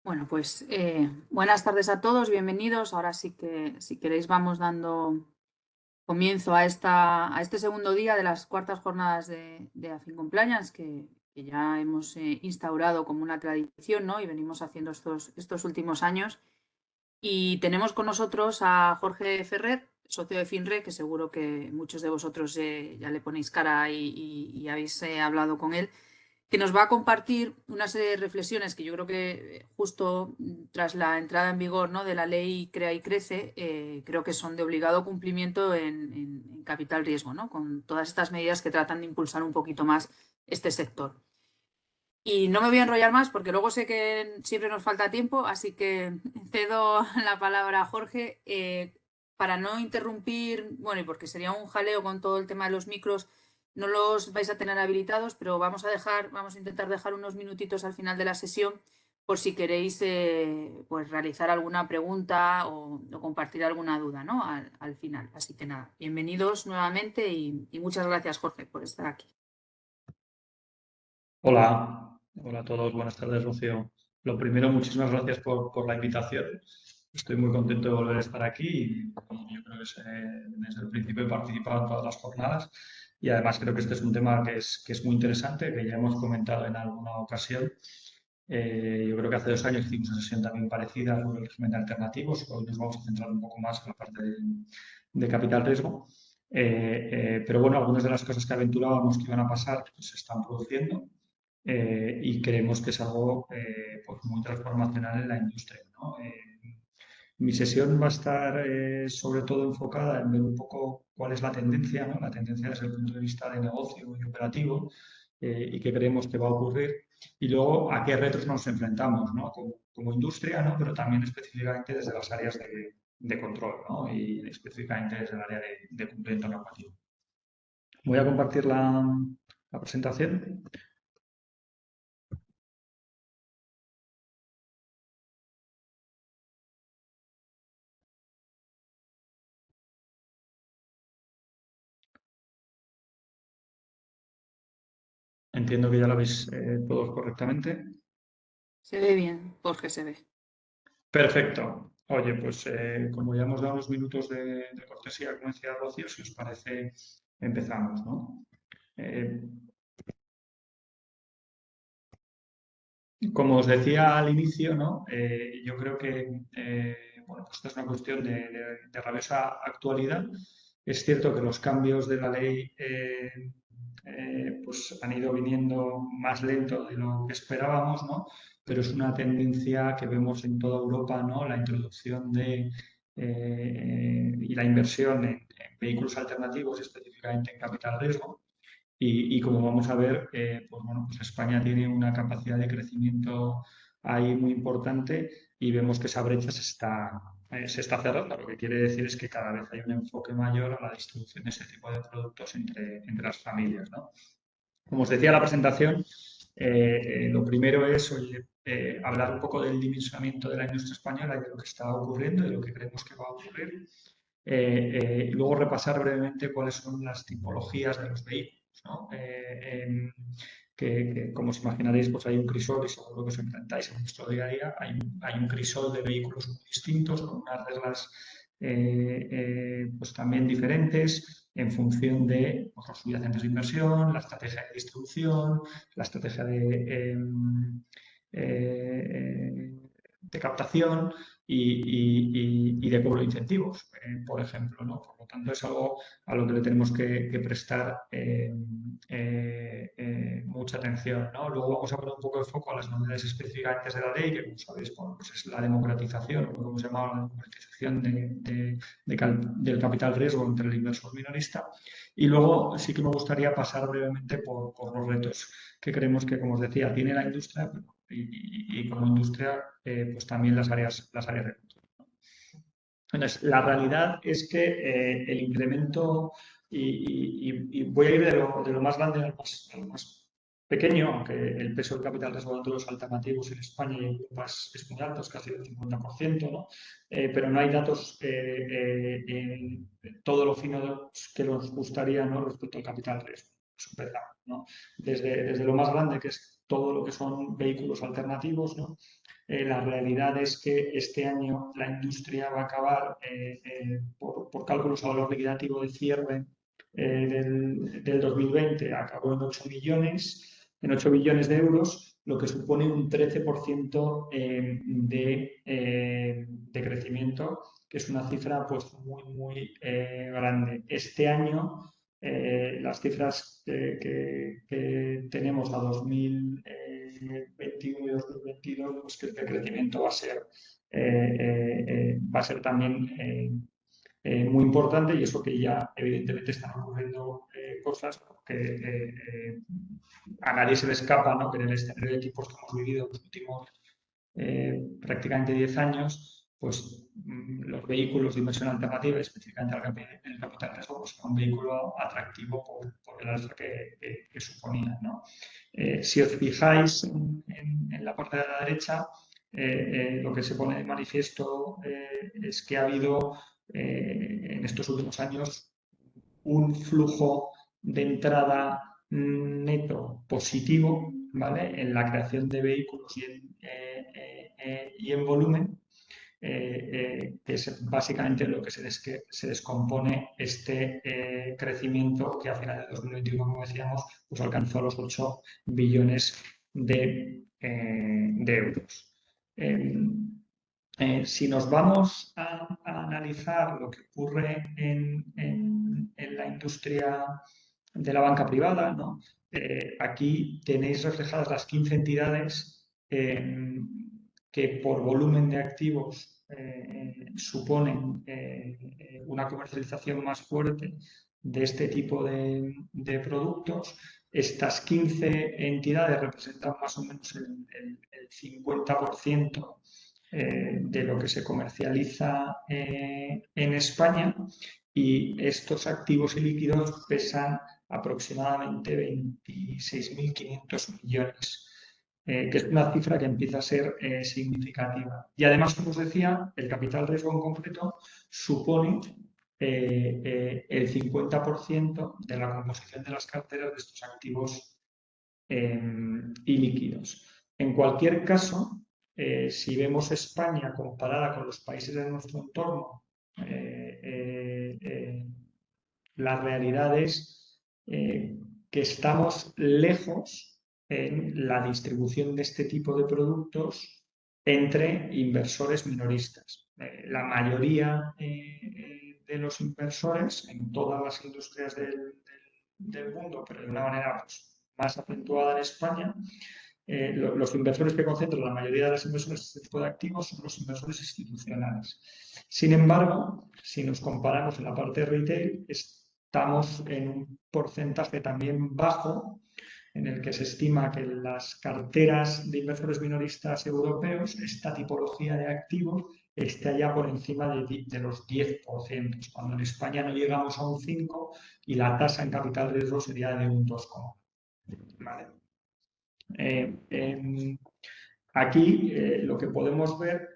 Bueno, pues buenas tardes a todos, bienvenidos. Ahora sí que, si queréis, vamos dando comienzo a este segundo día de las cuartas jornadas de Afin Compliance, que ya hemos instaurado como una tradición, ¿no? Y venimos haciendo estos últimos años. Y tenemos con nosotros a Jorge Ferrer, socio de FINRE, que seguro que muchos de vosotros ya le ponéis cara y habéis hablado con él, que nos va a compartir una serie de reflexiones que yo creo que justo tras la entrada en vigor, ¿no?, de la ley Crea y Crece, creo que son de obligado cumplimiento en capital riesgo, ¿no?, con todas estas medidas que tratan de impulsar un poquito más este sector. Y no me voy a enrollar más porque luego sé que siempre nos falta tiempo, así que cedo la palabra a Jorge para no interrumpir, bueno, y porque sería un jaleo con todo el tema de los micros, no los vais a tener habilitados, pero vamos a intentar dejar unos minutitos al final de la sesión por si queréis pues realizar alguna pregunta o compartir alguna duda, ¿no?, al final. Así que nada, bienvenidos nuevamente y muchas gracias, Jorge, por estar aquí. Hola a todos, buenas tardes, Rocío. Lo primero, muchísimas gracias por la invitación. Estoy muy contento de volver a estar aquí y yo creo que desde el principio he participado en todas las jornadas y además creo que este es un tema que es muy interesante, que ya hemos comentado en alguna ocasión. Yo creo que hace 2 años hicimos una sesión también parecida sobre el régimen de alternativos. Hoy nos vamos a centrar un poco más en la parte de capital riesgo. Pero bueno, algunas de las cosas que aventurábamos que iban a pasar pues, se están produciendo y creemos que es algo pues muy transformacional en la industria, ¿no? Mi sesión va a estar sobre todo enfocada en ver un poco cuál es la tendencia, ¿no? La tendencia desde el punto de vista de negocio y operativo y qué creemos que va a ocurrir y luego a qué retos nos enfrentamos, ¿no? Como industria, ¿no? Pero también específicamente desde las áreas de control, ¿no? Y específicamente desde el área de cumplimiento normativo. Voy a compartir la presentación. Entiendo que ya la veis todos correctamente. Se ve bien, Jorge, se ve. Perfecto. Oye, pues como ya hemos dado unos minutos de cortesía, como decía Rocío, si os parece, empezamos, ¿no? Eh, Como os decía al inicio, ¿no? Yo creo que bueno, pues esta es una cuestión de rabiosa actualidad. Es cierto que los cambios de la ley pues han ido viniendo más lento de lo que esperábamos, ¿no? Pero es una tendencia que vemos en toda Europa, ¿no? La introducción y la inversión en vehículos alternativos, específicamente en capital riesgo. Y como vamos a ver, pues bueno, pues España tiene una capacidad de crecimiento ahí muy importante y vemos que esa brecha se está cerrando. Lo que quiere decir es que cada vez hay un enfoque mayor a la distribución de ese tipo de productos entre las familias, ¿no? Como os decía en la presentación, lo primero es oye, hablar un poco del dimensionamiento de la industria española y de lo que está ocurriendo y de lo que creemos que va a ocurrir. Y luego repasar brevemente cuáles son las tipologías de los vehículos, ¿no? Como os imaginaréis, pues hay un crisol y seguro que os enfrentáis en vuestro día a día. Hay un crisol de vehículos muy distintos, con unas reglas pues también diferentes en función de pues, los subyacentes de inversión, la estrategia de distribución, la estrategia de captación y de cobro de incentivos, por ejemplo, ¿no? Por lo tanto, es algo a lo que le tenemos que prestar mucha atención, ¿no? Luego vamos a poner un poco de foco a las novedades específicas de la ley, que como sabéis, bueno, pues es la democratización, o como hemos llamado, la democratización del capital riesgo entre el inversor minorista. Y luego sí que me gustaría pasar brevemente por los retos que creemos que, como os decía, tiene la industria y como industria, pues también las áreas de control. Entonces, la realidad es que el incremento, y voy a ir de lo más grande a lo más pequeño, aunque el peso del capital riesgo dentro de los alternativos en España y en Europa es muy alto, es casi del 50%, ¿no? Pero no hay datos en todo lo fino que nos gustaría, ¿no? Respecto al capital riesgo. ¿No? Desde lo más grande, que es todo lo que son vehículos alternativos, ¿no? la realidad es que este año la industria va a acabar, por cálculos a valor liquidativo de cierre del 2020, acabó en 8 billones de euros, lo que supone un 13% de crecimiento, que es una cifra pues muy grande. Este año, las cifras que tenemos a 2021 y 2022, pues que el crecimiento va a ser también muy importante, y eso que ya evidentemente están ocurriendo cosas que a nadie se le escapa, ¿no? Que en el escenario de tipos que hemos vivido en los últimos prácticamente 10 años, pues los vehículos de inversión alternativa, específicamente el capital riesgo, pues son un vehículo atractivo por el alza que suponía, ¿no? Si os fijáis en la parte de la derecha, lo que se pone de manifiesto es que ha habido en estos últimos años un flujo de entrada neto positivo, ¿vale? En la creación de vehículos y en volumen, que es básicamente lo que se descompone este crecimiento que a finales de 2021, como decíamos, pues alcanzó los 8 billones de euros. Si nos vamos a analizar lo que ocurre en la industria de la banca privada, ¿no? Aquí tenéis reflejadas las 15 entidades que por volumen de activos suponen una comercialización más fuerte de este tipo de productos. Estas 15 entidades representan más o menos el 50% de lo que se comercializa en España, y estos activos y líquidos pesan aproximadamente 26.500 millones, que es una cifra que empieza a ser significativa. Y además, como os decía, el capital riesgo en concreto supone el 50% de la composición de las carteras de estos activos y líquidos. En cualquier caso, si vemos España comparada con los países de nuestro entorno, la realidad es que estamos lejos en la distribución de este tipo de productos entre inversores minoristas. La mayoría de los inversores en todas las industrias del mundo, pero de una manera pues, más acentuada en España, los inversores que concentran la mayoría de las inversiones de este tipo de activos son los inversores institucionales. Sin embargo, si nos comparamos en la parte de retail, estamos en un porcentaje también bajo, en el que se estima que las carteras de inversores minoristas europeos, esta tipología de activos, está ya por encima de los 10%, cuando en España no llegamos a un 5% y la tasa en capital riesgo sería de un 2%. ¿Vale? Aquí lo que podemos ver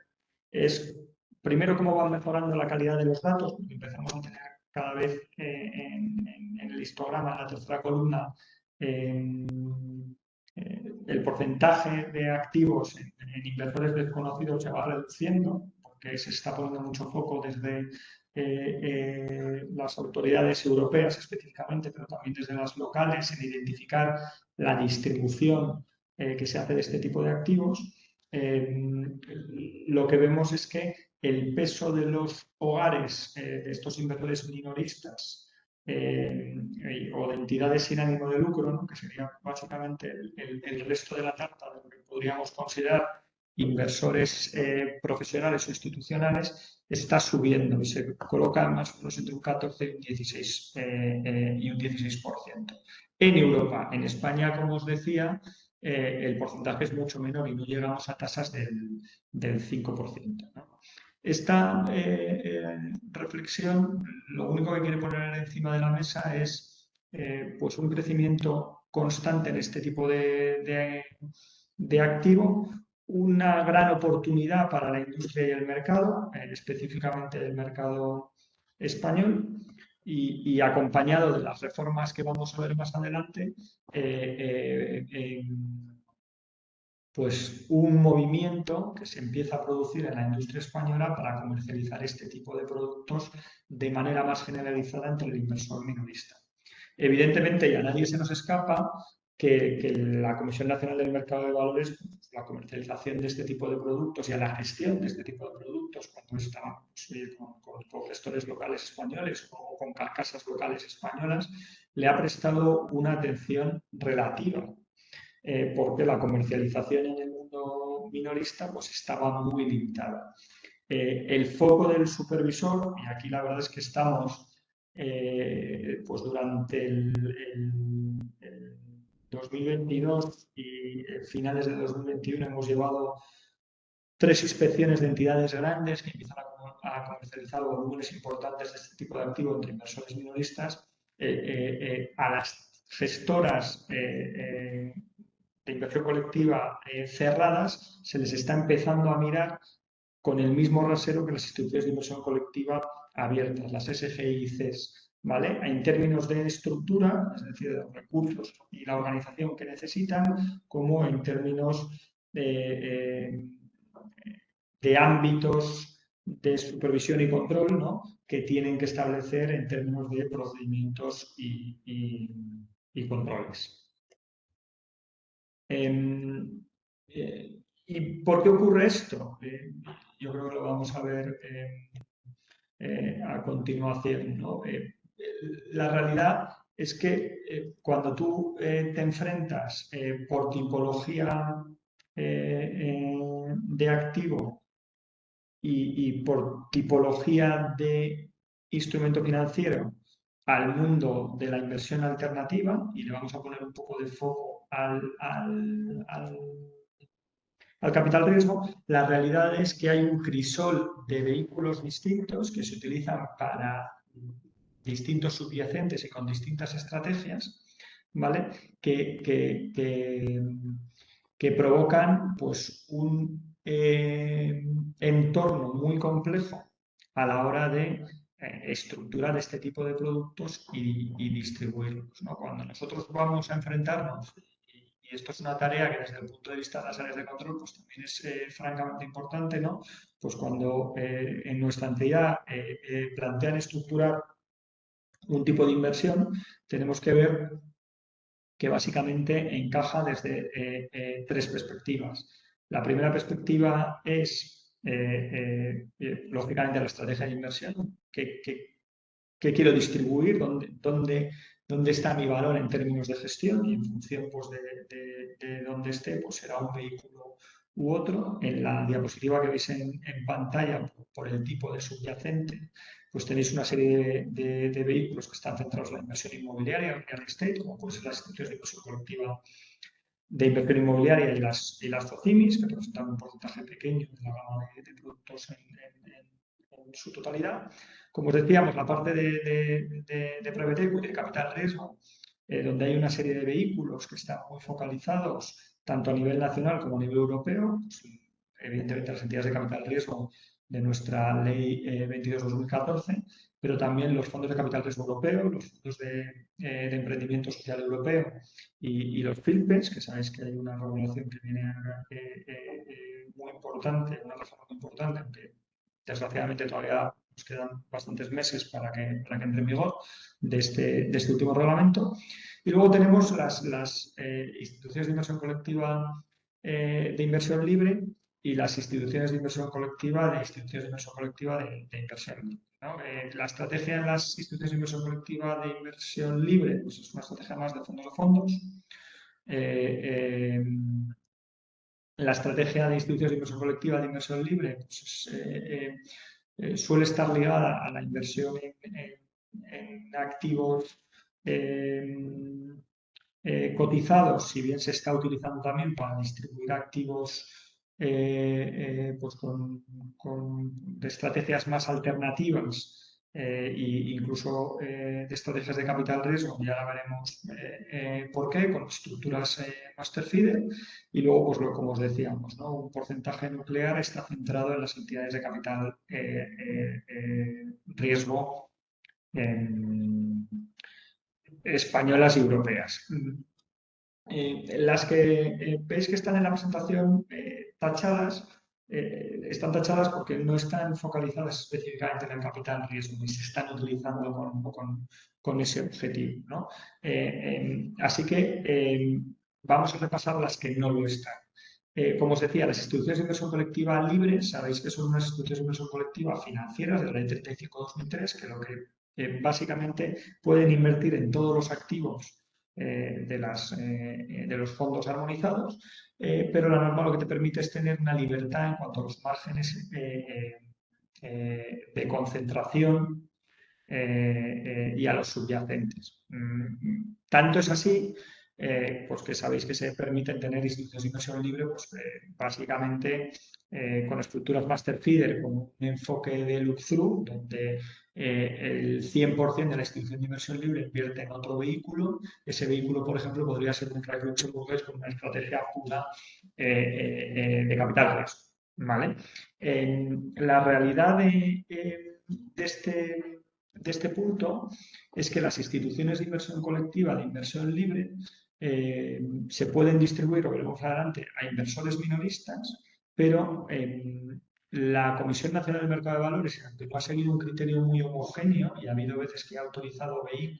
es, primero, cómo va mejorando la calidad de los datos, porque empezamos a tener cada vez en el histograma, en la tercera columna, el porcentaje de activos en inversores desconocidos se va reduciendo, porque se está poniendo mucho foco desde las autoridades europeas específicamente, pero también desde las locales, en identificar la distribución que se hace de este tipo de activos. Lo que vemos es que el peso de los hogares de estos inversores minoristas o de entidades sin ánimo de lucro, ¿no? Que sería básicamente el resto de la tarta de lo que podríamos considerar inversores profesionales o institucionales, está subiendo y se coloca más o menos entre un 14 y un 16%. En Europa, en España, como os decía, el porcentaje es mucho menor y no llegamos a tasas del 5%, ¿no? Esta reflexión lo único que quiere poner encima de la mesa es pues un crecimiento constante en este tipo de activo, una gran oportunidad para la industria y el mercado, específicamente el mercado español, y acompañado de las reformas que vamos a ver más adelante, pues un movimiento que se empieza a producir en la industria española para comercializar este tipo de productos de manera más generalizada entre el inversor minorista. Evidentemente, y a nadie se nos escapa que la Comisión Nacional del Mercado de Valores, pues, la comercialización de este tipo de productos y a la gestión de este tipo de productos, cuando está pues, con gestores locales españoles o con carcasas locales españolas, le ha prestado una atención relativa porque la comercialización en el mundo minorista pues, estaba muy limitada. El foco del supervisor, y aquí la verdad es que estamos pues durante el 2022 y finales de 2021 hemos llevado 3 inspecciones de entidades grandes que empiezan a comercializar volúmenes importantes de este tipo de activo entre inversores minoristas, a las gestoras de inversión colectiva cerradas se les está empezando a mirar con el mismo rasero que las instituciones de inversión colectiva abiertas, las SGICs, ¿vale? En términos de estructura, es decir, de los recursos y la organización que necesitan, como en términos de ámbitos de supervisión y control, ¿no? Que tienen que establecer en términos de procedimientos y controles. ¿Y por qué ocurre esto? Yo creo que lo vamos a ver a continuación, ¿no? La realidad es que cuando tú te enfrentas por tipología de activo y por tipología de instrumento financiero al mundo de la inversión alternativa, y le vamos a poner un poco de foco al capital riesgo, la realidad es que hay un crisol de vehículos distintos que se utilizan para distintos subyacentes y con distintas estrategias, ¿vale? Que provocan pues, un entorno muy complejo a la hora de estructurar este tipo de productos y distribuirlos, ¿no? Cuando nosotros vamos a enfrentarnos, y esto es una tarea que desde el punto de vista de las áreas de control pues también es francamente importante, ¿no? Pues cuando en nuestra entidad plantean estructurar un tipo de inversión, tenemos que ver que básicamente encaja desde 3 perspectivas. La primera perspectiva es, lógicamente, la estrategia de inversión. ¿Qué quiero distribuir? ¿Dónde está mi valor en términos de gestión? Y en función pues, de dónde esté, pues será un vehículo u otro. En la diapositiva que veis en pantalla, por el tipo de subyacente, pues tenéis una serie de vehículos que están centrados en la inversión inmobiliaria, en real estate, como pueden ser las instituciones de inversión colectiva de inversión inmobiliaria y las FOCIMIs, que representan un porcentaje pequeño de la gama de productos en su totalidad. Como os decíamos, la parte de private equity, de capital riesgo, donde hay una serie de vehículos que están muy focalizados tanto a nivel nacional como a nivel europeo, pues, evidentemente las entidades de capital riesgo de nuestra ley 22-2014, pero también los fondos de capital riesgo europeo, los fondos de emprendimiento social europeo y los FILPES, que sabéis que hay una regulación que viene muy importante, una reforma muy importante, aunque desgraciadamente todavía nos quedan bastantes meses para que entre en vigor de este último reglamento. Y luego tenemos las instituciones de inversión colectiva de inversión libre y las instituciones de inversión colectiva de inversión libre, ¿no? La estrategia de las instituciones de inversión colectiva de inversión libre pues es una estrategia más de fondos de fondos. La estrategia de instituciones de inversión colectiva de inversión libre pues suele estar ligada a la inversión en activos cotizados, si bien se está utilizando también para distribuir activos pues de estrategias más alternativas e incluso de estrategias de capital riesgo, y ahora veremos por qué, con estructuras master feeder, y luego, pues como os decíamos, ¿no? Un porcentaje nuclear está centrado en las entidades de capital riesgo españolas y europeas. Las que veis que están en la presentación tachadas, están tachadas porque no están focalizadas específicamente en el capital riesgo ni se están utilizando con ese objetivo, ¿no? Así que vamos a repasar las que no lo están. Como os decía, las instituciones de inversión colectiva libres, sabéis que son unas instituciones de inversión colectiva financieras de la Ley 35/2003, que lo que básicamente pueden invertir en todos los activos de los fondos armonizados, pero la norma lo que te permite es tener una libertad en cuanto a los márgenes de concentración y a los subyacentes. Tanto es así, pues que sabéis que se permiten tener instituciones de inversión libre, pues básicamente con estructuras master feeder, con un enfoque de look-through, donde el 100% de la institución de inversión libre invierte en otro vehículo. Ese vehículo, por ejemplo, podría ser un private equity con una estrategia pura de capital riesgo. ¿Vale? La realidad de este punto es que las instituciones de inversión colectiva, de inversión libre, se pueden distribuir, lo veremos adelante, a inversores minoristas, pero la Comisión Nacional del Mercado de Valores, aunque no ha seguido un criterio muy homogéneo y ha habido veces que ha autorizado vehículos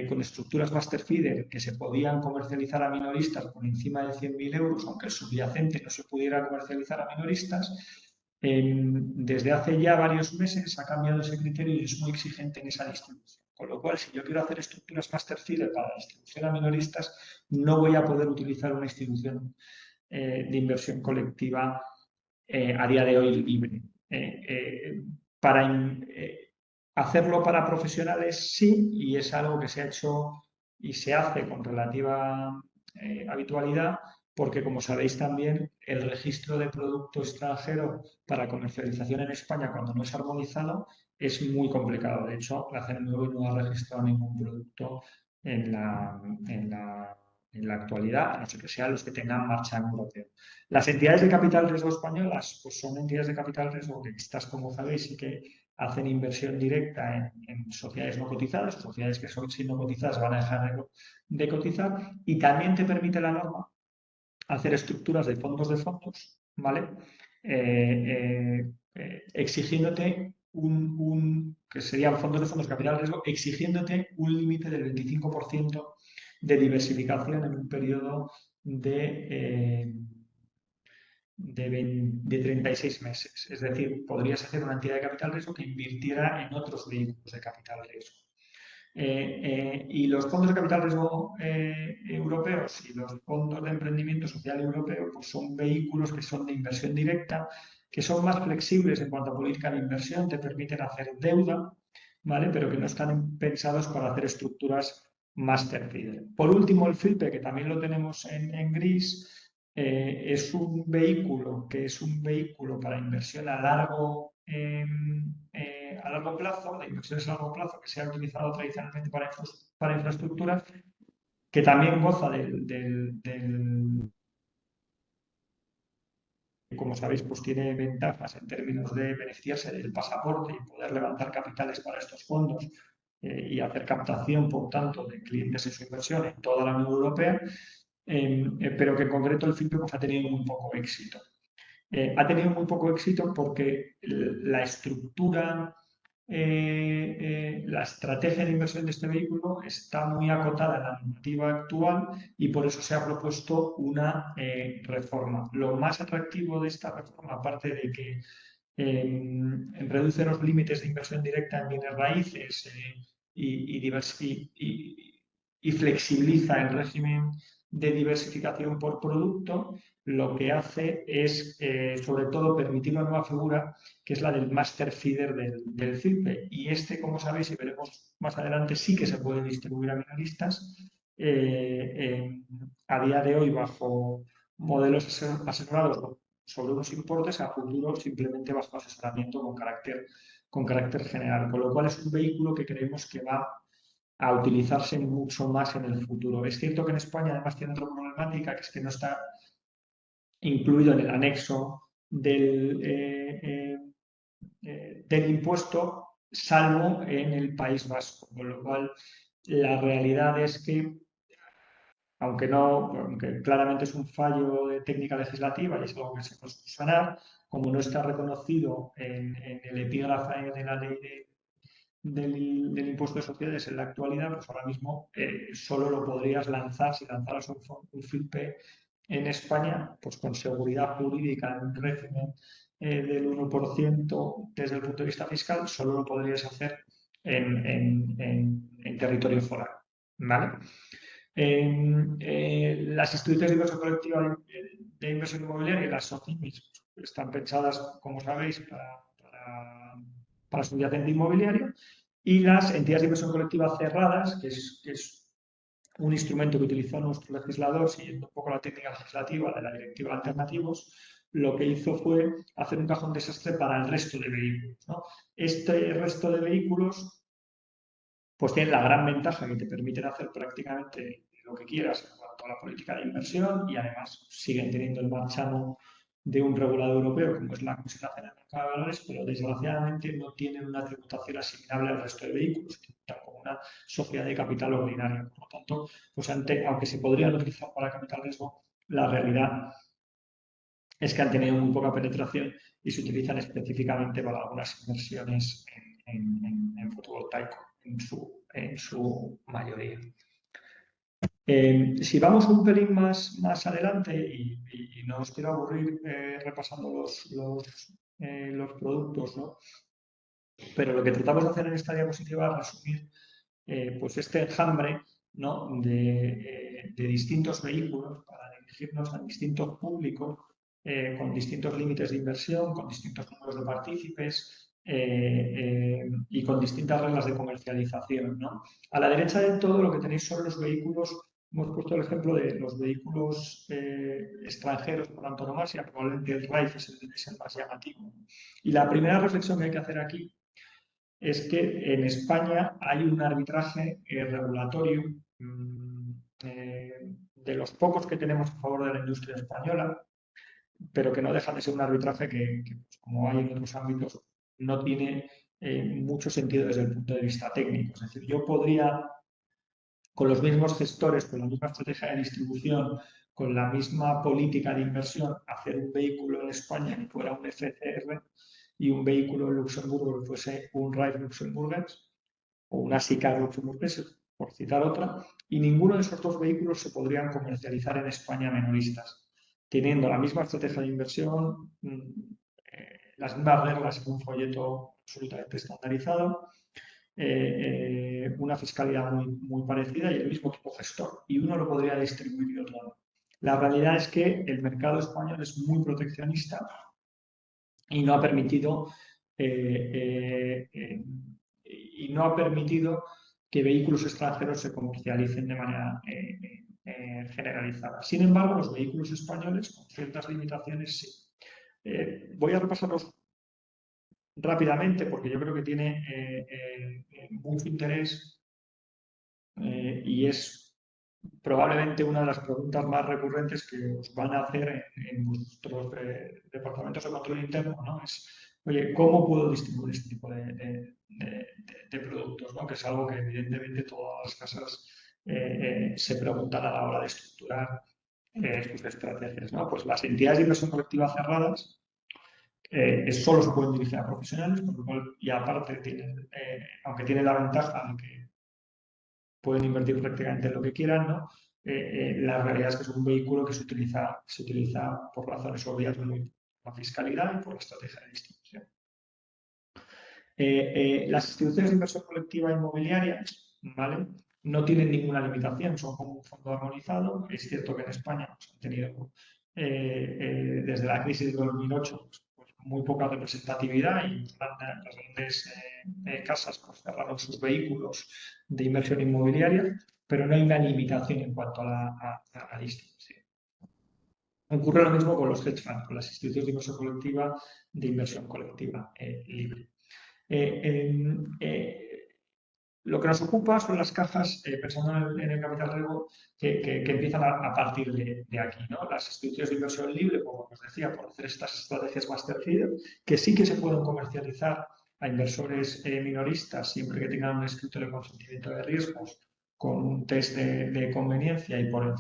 con estructuras master feeder que se podían comercializar a minoristas por encima de 100.000 euros, aunque el subyacente no se pudiera comercializar a minoristas, desde hace ya varios meses ha cambiado ese criterio y es muy exigente en esa distribución. Con lo cual, si yo quiero hacer estructuras master feeder para la distribución a minoristas, no voy a poder utilizar una institución de inversión colectiva a día de hoy libre. Para hacerlo para profesionales sí, y es algo que se ha hecho y se hace con relativa habitualidad, porque como sabéis también, el registro de producto extranjero para comercialización en España cuando no es armonizado es muy complicado. De hecho, la CNMV no ha registrado ningún producto en la actualidad, a no ser que sean los que tengan marcha en europeo. Las entidades de capital riesgo españolas pues son entidades de capital riesgo que estas, como sabéis, sí que hacen inversión directa en sociedades no cotizadas, sociedades que son siendo cotizadas van a dejar de cotizar, y también te permite la norma hacer estructuras de fondos, ¿vale? Exigiéndote que serían fondos de capital riesgo, exigiéndote un límite del 25% de diversificación en un periodo de 36 meses. Es decir, podrías hacer una entidad de capital riesgo que invirtiera en otros vehículos de capital riesgo. Y los fondos de capital riesgo europeos y los fondos de emprendimiento social europeo pues son vehículos que son de inversión directa, que son más flexibles en cuanto a política de inversión, te permiten hacer deuda, ¿vale? Pero que no están pensados para hacer estructuras master feeder. Por último, el FILPE, que también lo tenemos en gris, es un vehículo que es un vehículo para inversión a largo plazo, de inversiones a largo plazo, que se ha utilizado tradicionalmente para infraestructuras, que también goza como sabéis, pues tiene ventajas en términos de beneficiarse del pasaporte y poder levantar capitales para estos fondos y hacer captación, por tanto, de clientes en su inversión en toda la Unión Europea, pero que en concreto el FIPE pues, ha tenido muy poco éxito. Ha tenido muy poco éxito porque la estructura, la estrategia de inversión de este vehículo está muy acotada en la normativa actual y por eso se ha propuesto una reforma. Lo más atractivo de esta reforma, aparte de que reduce los límites de inversión directa en bienes raíces y flexibiliza el régimen de diversificación por producto, lo que hace es, sobre todo, permitir una nueva figura que es la del master feeder del CILPE. Y este, como sabéis, y veremos más adelante, sí que se puede distribuir a minoristas a día de hoy bajo modelos asesorados sobre unos importes, a futuro simplemente bajo asesoramiento con carácter general. Con lo cual es un vehículo que creemos que va a utilizarse mucho más en el futuro. Es cierto que en España además tiene otra problemática, que es que no está incluido en el anexo del impuesto, salvo en el País Vasco. Con lo cual, la realidad es que aunque claramente es un fallo de técnica legislativa y es algo que se puede subsanar, como no está reconocido en el epígrafe de la ley del impuesto de sociedades en la actualidad, pues ahora mismo solo lo podrías lanzar si lanzaras un FIPE en España, pues con seguridad jurídica en un régimen del 1% desde el punto de vista fiscal, solo lo podrías hacer en territorio foral. ¿Vale? Las instituciones de inversión colectiva de inversión inmobiliaria y las SOCIMIs están pensadas, como sabéis, para subyacente inmobiliario, y las entidades de inversión colectiva cerradas, que es un instrumento que utilizó nuestro legislador, siguiendo un poco la técnica legislativa de la Directiva de Alternativos, lo que hizo fue hacer un cajón desastre para el resto de vehículos, ¿no? Este resto de vehículos pues tienen la gran ventaja que te permiten hacer prácticamente lo que quieras en cuanto a la política de inversión y además siguen teniendo el marchamo de un regulador europeo como es la Comisión Nacional de Mercado de Valores, pero desgraciadamente no tienen una tributación asimilable al resto de vehículos, que como una sociedad de capital ordinaria. Por lo tanto, pues aunque se podrían utilizar para capital riesgo, la realidad es que han tenido muy poca penetración y se utilizan específicamente para algunas inversiones en fotovoltaico en su mayoría. Si vamos un pelín más adelante, y no os quiero aburrir repasando los productos, ¿no? Pero lo que tratamos de hacer en esta diapositiva es resumir pues este enjambre, ¿no? de distintos vehículos para dirigirnos a distintos públicos con distintos límites de inversión, con distintos números de partícipes y con distintas reglas de comercialización, ¿no? A la derecha de todo lo que tenéis son los vehículos. Hemos puesto el ejemplo de los vehículos extranjeros por antonomasia, probablemente el RAIF es el más llamativo. Y la primera reflexión que hay que hacer aquí es que en España hay un arbitraje regulatorio de los pocos que tenemos a favor de la industria española, pero que no deja de ser un arbitraje que pues, como hay en otros ámbitos, no tiene mucho sentido desde el punto de vista técnico. Es decir, yo podría, con los mismos gestores, con la misma estrategia de distribución, con la misma política de inversión, hacer un vehículo en España que fuera un FCR y un vehículo en Luxemburgo que fuese un RAIF luxemburgués o una SICAV luxemburguesa, por citar otra, y ninguno de esos dos vehículos se podrían comercializar en España menoristas, teniendo la misma estrategia de inversión, las mismas reglas en un folleto absolutamente estandarizado, una fiscalidad muy parecida y el mismo tipo gestor. Y uno lo podría distribuir y otro no. La realidad es que el mercado español es muy proteccionista y no ha permitido que vehículos extranjeros se comercialicen de manera generalizada. Sin embargo, los vehículos españoles, con ciertas limitaciones, sí. Voy a repasarlos rápidamente porque yo creo que tiene mucho interés y es probablemente una de las preguntas más recurrentes que os van a hacer en vuestros departamentos de control interno, ¿no? Es, oye, ¿cómo puedo distribuir este tipo de productos? ¿No? Que es algo que evidentemente todas las casas se preguntan a la hora de estructurar sus estrategias, ¿no? Pues las entidades de inversión colectiva cerradas solo se pueden dirigir a profesionales, por lo cual, y aparte, aunque tiene la ventaja de que pueden invertir prácticamente en lo que quieran, ¿no? La realidad es que es un vehículo que se utiliza por razones obvias por la fiscalidad y por la estrategia de distribución. Las instituciones de inversión colectiva inmobiliaria, ¿vale? No tienen ninguna limitación, son como un fondo armonizado. Es cierto que en España pues, han tenido desde la crisis de 2008 pues, muy poca representatividad y las grandes casas pues, cerraron sus vehículos de inversión inmobiliaria, pero no hay una limitación en cuanto a la distribución. Ocurre lo mismo con los hedge funds, con las instituciones de inversión colectiva de inversión colectiva libre. Lo que nos ocupa son las cajas, pensando en el capital riesgo, que empiezan a partir de aquí, ¿no? Las instituciones de inversión libre, como os decía, por hacer estas estrategias master feeder, que sí que se pueden comercializar a inversores minoristas siempre que tengan un escrito de consentimiento de riesgos con un test de conveniencia y por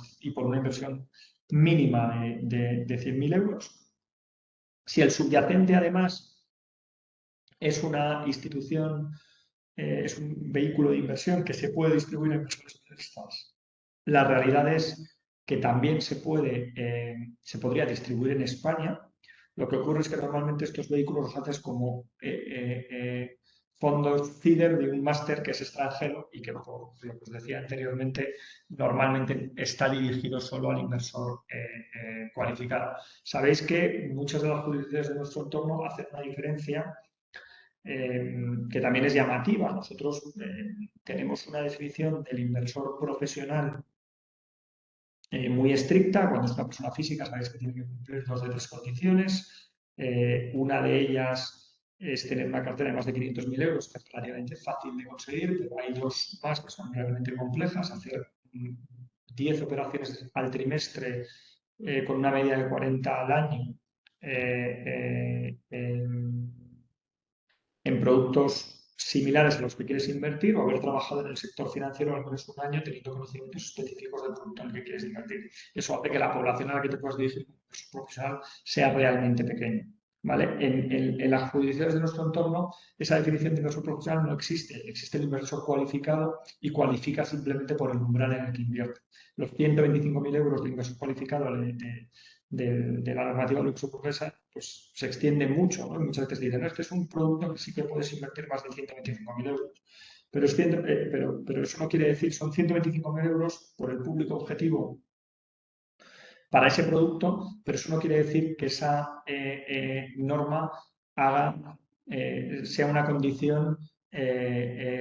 una inversión mínima de 100.000 euros. Si el subyacente, además, es una institución, es un vehículo de inversión que se puede distribuir en inversores minoristas, la realidad es que también se podría distribuir en España. Lo que ocurre es que normalmente estos vehículos los haces como fondos FIDER de un máster que es extranjero y que, por lo que os decía anteriormente, normalmente está dirigido solo al inversor cualificado. Sabéis que muchas de las jurisdicciones de nuestro entorno hacen una diferencia que también es llamativa. Nosotros tenemos una definición del inversor profesional muy estricta. Cuando es una persona física, sabéis que tiene que cumplir dos de tres condiciones. Una de ellas es tener una cartera de más de 500.000 euros, que es relativamente fácil de conseguir, pero hay dos más que son realmente complejas. Hacer 10 operaciones al trimestre con una media de 40 al año en productos similares a los que quieres invertir o haber trabajado en el sector financiero al menos un año teniendo conocimientos específicos del producto en el que quieres invertir. Eso hace que la población a la que te puedas dirigir como profesional sea realmente pequeña. ¿Vale? En las jurisdicciones de nuestro entorno, esa definición de inversor profesional no existe. Existe el inversor cualificado y cualifica simplemente por el umbral en el que invierte. Los 125.000 euros de inversor cualificado de la normativa luxemburguesa, pues se extiende mucho, ¿no? Y muchas veces dicen, no, este es un producto que sí que puedes invertir más de 125.000 euros. Pero, pero eso no quiere decir, son 125.000 euros por el público objetivo para ese producto, pero eso no quiere decir que esa norma sea una condición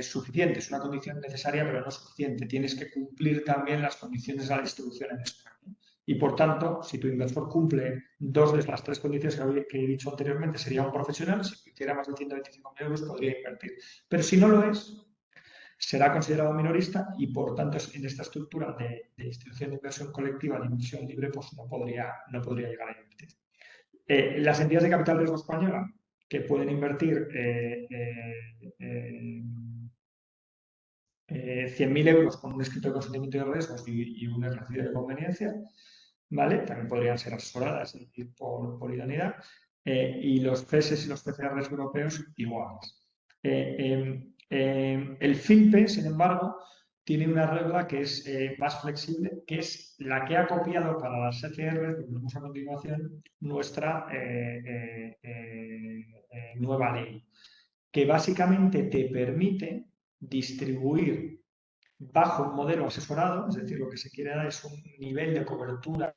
suficiente, es una condición necesaria, pero no suficiente. Tienes que cumplir también las condiciones de la distribución en España. Y por tanto, si tu inversor cumple dos de las tres condiciones que he dicho anteriormente, sería un profesional. Si hiciera más de 125.000 euros, podría invertir. Pero si no lo es, será considerado minorista y, por tanto, en esta estructura de institución de inversión colectiva, de inversión libre, pues no podría llegar a invertir. Las entidades de capital riesgo española que pueden invertir 100.000 euros con un escrito de consentimiento de riesgos y un ejercicio de conveniencia, ¿vale? También podrían ser asesoradas por idoneidad. Y los CESES y los CCRs europeos iguales. El FINPE, sin embargo, tiene una regla que es más flexible, que es la que ha copiado para las CCRs, que vemos a continuación, nuestra nueva ley, que básicamente te permite distribuir bajo un modelo asesorado, es decir, lo que se quiere dar es un nivel de cobertura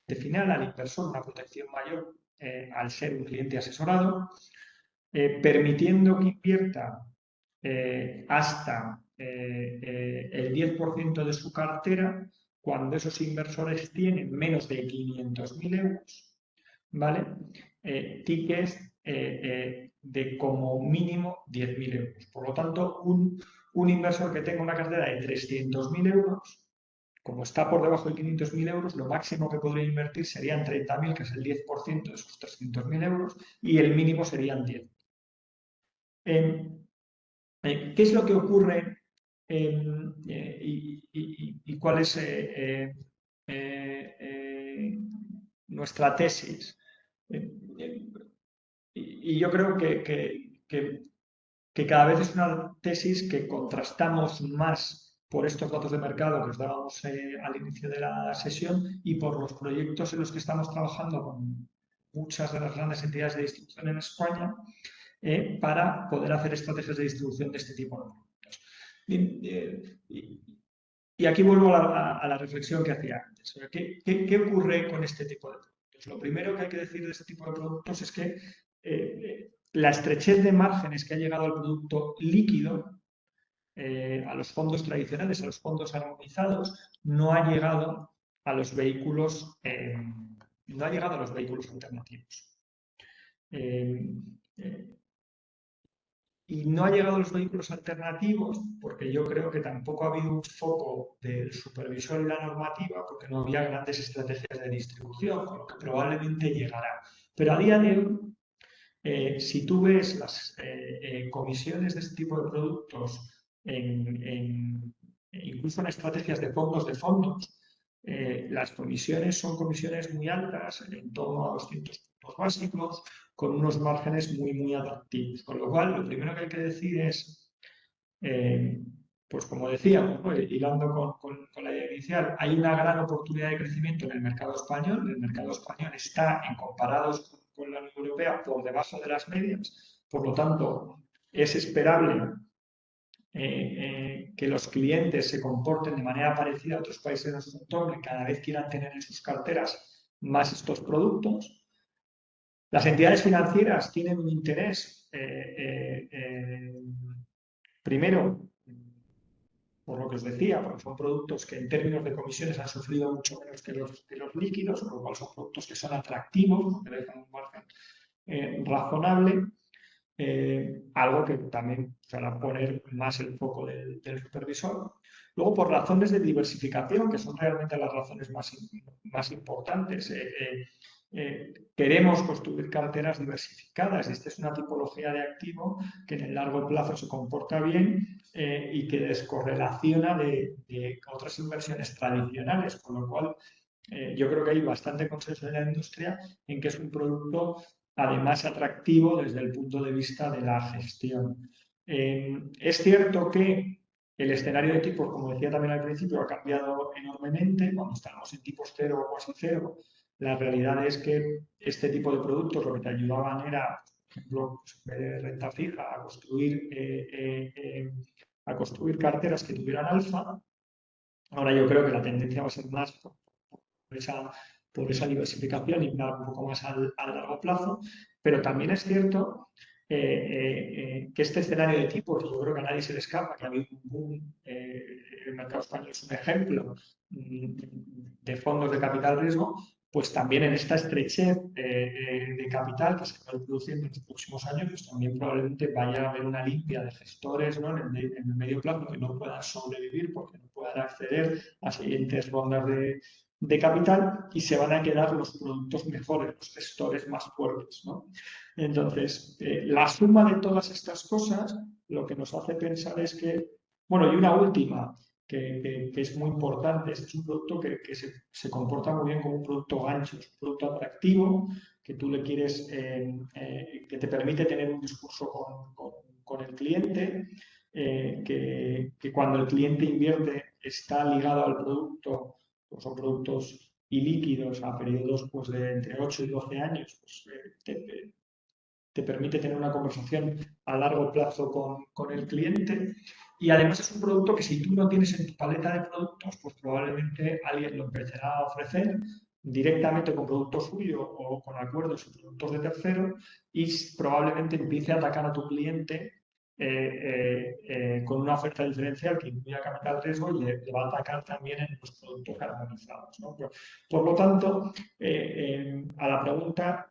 de final al inversor, una protección mayor al ser un cliente asesorado, permitiendo que invierta hasta el 10% de su cartera cuando esos inversores tienen menos de 500.000 euros, ¿vale? Tickets de como mínimo 10.000 euros. Por lo tanto, un inversor que tenga una cartera de 300.000 euros, como está por debajo de 500.000 euros, lo máximo que podría invertir serían 30.000, que es el 10% de esos 300.000 euros, y el mínimo serían 10. ¿Qué es lo que ocurre y cuál es nuestra tesis? Y yo creo que cada vez es una tesis que contrastamos más por estos datos de mercado que os dábamos al inicio de la sesión y por los proyectos en los que estamos trabajando con muchas de las grandes entidades de distribución en España para poder hacer estrategias de distribución de este tipo de productos. Y aquí vuelvo a la reflexión que hacía antes. ¿Qué ocurre con este tipo de productos? Lo primero que hay que decir de este tipo de productos es que la estrechez de márgenes que ha llegado al producto líquido, a los fondos tradicionales, a los fondos armonizados, no ha llegado a los vehículos, no ha llegado a los vehículos alternativos. Y no ha llegado a los vehículos alternativos porque yo creo que tampoco ha habido un foco del supervisor en la normativa porque no había grandes estrategias de distribución, con lo que probablemente llegará. Pero a día de hoy, si tú ves las comisiones de este tipo de productos incluso en estrategias de fondos, las comisiones son comisiones muy altas, en torno a 200 puntos básicos, con unos márgenes muy atractivos. Con lo cual, lo primero que hay que decir es, pues como decíamos, ¿no? Hilando con la idea inicial, hay una gran oportunidad de crecimiento en el mercado español. El mercado español está, en comparados con la Unión Europea, por debajo de las medias. Por lo tanto, es esperable que los clientes se comporten de manera parecida a otros países de nuestro entorno y cada vez quieran tener en sus carteras más estos productos. Las entidades financieras tienen un interés, primero, por lo que os decía, porque son productos que en términos de comisiones han sufrido mucho menos que los líquidos, con lo cual son productos que son atractivos, que dejan un margen razonable. Algo que también se va a poner más el foco del supervisor. Luego, por razones de diversificación, que son realmente las razones más importantes. Queremos construir carteras diversificadas. Esta es una tipología de activo que en el largo plazo se comporta bien y que descorrelaciona de otras inversiones tradicionales, con lo cual yo creo que hay bastante consenso en la industria en que es un producto además atractivo desde el punto de vista de la gestión. Es cierto que el escenario de tipos, como decía también al principio, ha cambiado enormemente. Cuando estamos en tipos cero o casi cero, la realidad es que este tipo de productos lo que te ayudaban era, por ejemplo, pues, en vez de renta fija, a construir carteras que tuvieran alfa. Ahora yo creo que la tendencia va a ser más por esa diversificación y mirar un poco más a largo plazo, pero también es cierto que este escenario de tipos, yo creo que a nadie se le escapa, que ha habido un boom, el mercado español es un ejemplo de fondos de capital riesgo, pues también en esta estrechez de capital que se va a ir produciendo en los próximos años, pues también probablemente vaya a haber una limpia de gestores, ¿no? en el medio plazo que no puedan sobrevivir porque no puedan acceder a siguientes rondas de capital y se van a quedar los productos mejores, los gestores más fuertes, ¿no? Entonces, la suma de todas estas cosas lo que nos hace pensar es que, bueno, y una última, que es muy importante, este es un producto que se comporta muy bien como un producto gancho, es un producto atractivo, que tú le quieres, que te permite tener un discurso con el cliente, que cuando el cliente invierte está ligado al producto, pues son productos ilíquidos a periodos pues, de entre 8 y 12 años, pues, te permite tener una conversación a largo plazo con el cliente. Y además es un producto que si tú no tienes en tu paleta de productos, pues probablemente alguien lo empezará a ofrecer directamente con producto suyo o con acuerdos y productos de tercero y probablemente empiece a atacar a tu cliente con una oferta diferencial que incluya capital riesgo y le va a atacar también en los productos armonizados, ¿no? Por lo tanto, a la pregunta,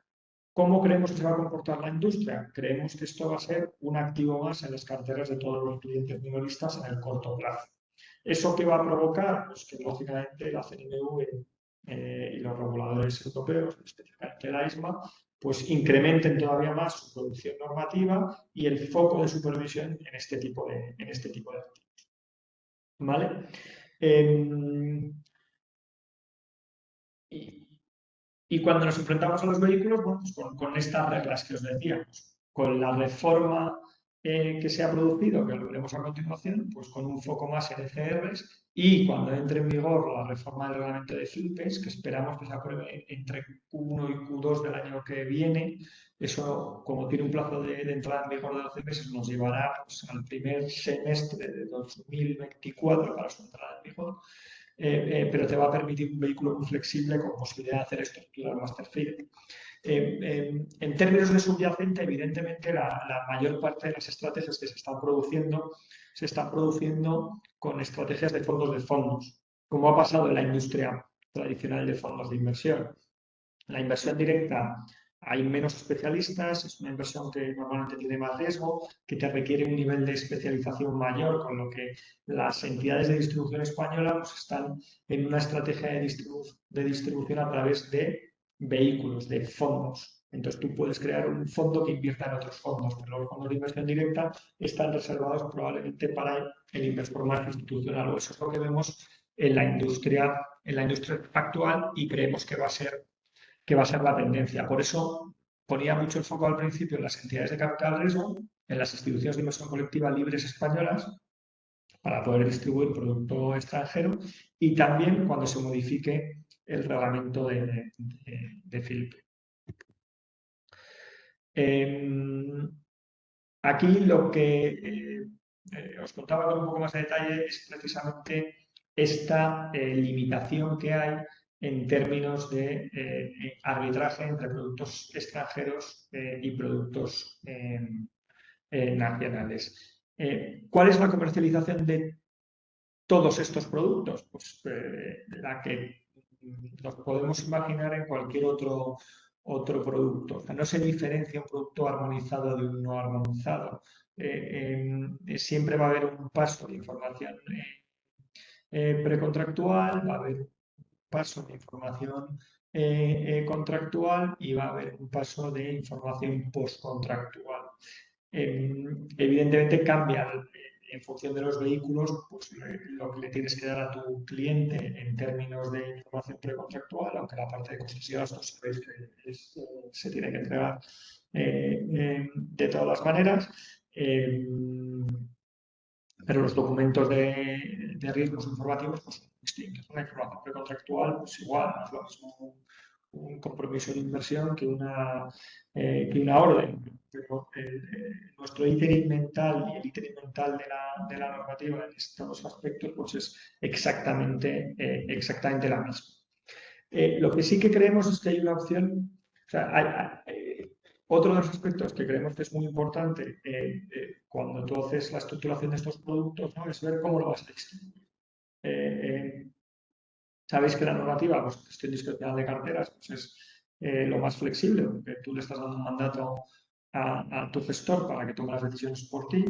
¿cómo creemos que se va a comportar la industria? Creemos que esto va a ser un activo más en las carteras de todos los clientes minoristas en el corto plazo. ¿Eso qué va a provocar? Pues que lógicamente la CNMV y los reguladores europeos, específicamente la ESMA, pues incrementen todavía más su producción normativa y el foco de supervisión en este tipo de activos. ¿Vale? Y cuando nos enfrentamos a los vehículos, bueno, pues con estas reglas que os decíamos, con la reforma que se ha producido, que lo veremos a continuación, pues con un foco más en ECRs y cuando entre en vigor la reforma del reglamento de FIPES, que esperamos que se apruebe entre Q1 y Q2 del año que viene, eso, como tiene un plazo de entrada en vigor de 12 meses, nos llevará pues, al primer semestre de 2024 para su entrada en vigor. Pero te va a permitir un vehículo muy flexible con posibilidad de hacer estructuras master file. En términos de subyacente, evidentemente la mayor parte de las estrategias que se están produciendo con estrategias de fondos, como ha pasado en la industria tradicional de fondos de inversión. La inversión directa, hay menos especialistas, es una inversión que normalmente tiene más riesgo, que te requiere un nivel de especialización mayor, con lo que las entidades de distribución española pues, están en una estrategia de distribución a través de vehículos, de fondos. Entonces tú puedes crear un fondo que invierta en otros fondos, pero los fondos de inversión directa están reservados probablemente para el inversor más institucional, o eso es lo que vemos en la industria actual y creemos que va a ser la tendencia. Por eso ponía mucho el foco al principio en las entidades de capital riesgo, en las instituciones de inversión colectiva libres españolas, para poder distribuir producto extranjero y también cuando se modifique el reglamento de FILP. Aquí lo que os contaba con un poco más de detalle es precisamente esta limitación que hay en términos de arbitraje entre productos extranjeros y productos nacionales. ¿Cuál es la comercialización de todos estos productos? Pues la que nos podemos imaginar en cualquier otro producto. O sea, no se diferencia un producto armonizado de un no armonizado. Siempre va a haber un paso de información precontractual, va a haber un paso de información contractual y va a haber un paso de información postcontractual. Evidentemente cambia en función de los vehículos, pues lo que le tienes que dar a tu cliente en términos de información precontractual, aunque la parte de costes y gastos sabéis que se tiene que entregar de todas las maneras. Pero los documentos de riesgos informativos pues, son distintos. Una información precontractual, pues igual, no es lo mismo un compromiso de inversión que una orden. Pero nuestro íterin mental y el íterin mental de la normativa en estos aspectos pues es exactamente la misma. Lo que sí que creemos es que hay una opción, o sea, otro de los aspectos que creemos que es muy importante cuando tú haces la estructuración de estos productos, ¿no? Es ver cómo lo vas a distribuir. Sabéis que la normativa, pues, gestión discrecional de carteras, pues es lo más flexible, porque tú le estás dando un mandato a tu gestor para que tome las decisiones por ti.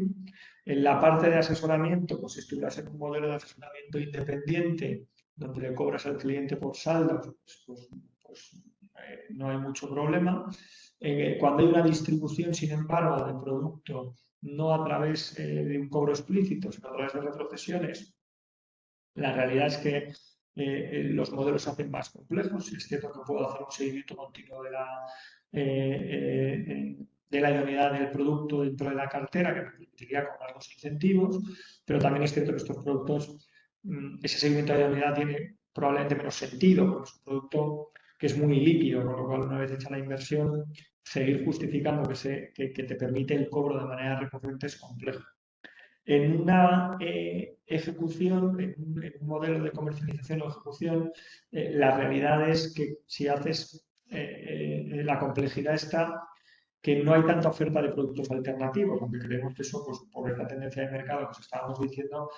En la parte de asesoramiento, pues si estuvieras en un modelo de asesoramiento independiente, donde le cobras al cliente por saldos, pues, no hay mucho problema. Cuando hay una distribución, sin embargo, de producto, no a través de un cobro explícito, sino a través de retrocesiones, la realidad es que los modelos se hacen más complejos. Es cierto que puedo hacer un seguimiento continuo de la idoneidad del producto dentro de la cartera, que me permitiría cobrar los incentivos, pero también es cierto que estos productos, ese seguimiento de idoneidad tiene probablemente menos sentido, porque es un producto que es muy líquido, con lo cual una vez hecha la inversión, seguir justificando que te permite el cobro de manera recurrente es complejo. En una ejecución, en un modelo de comercialización o ejecución, la realidad es que si haces la complejidad está que no hay tanta oferta de productos alternativos, aunque creemos que eso, pues, por esta tendencia de mercado que os estábamos diciendo,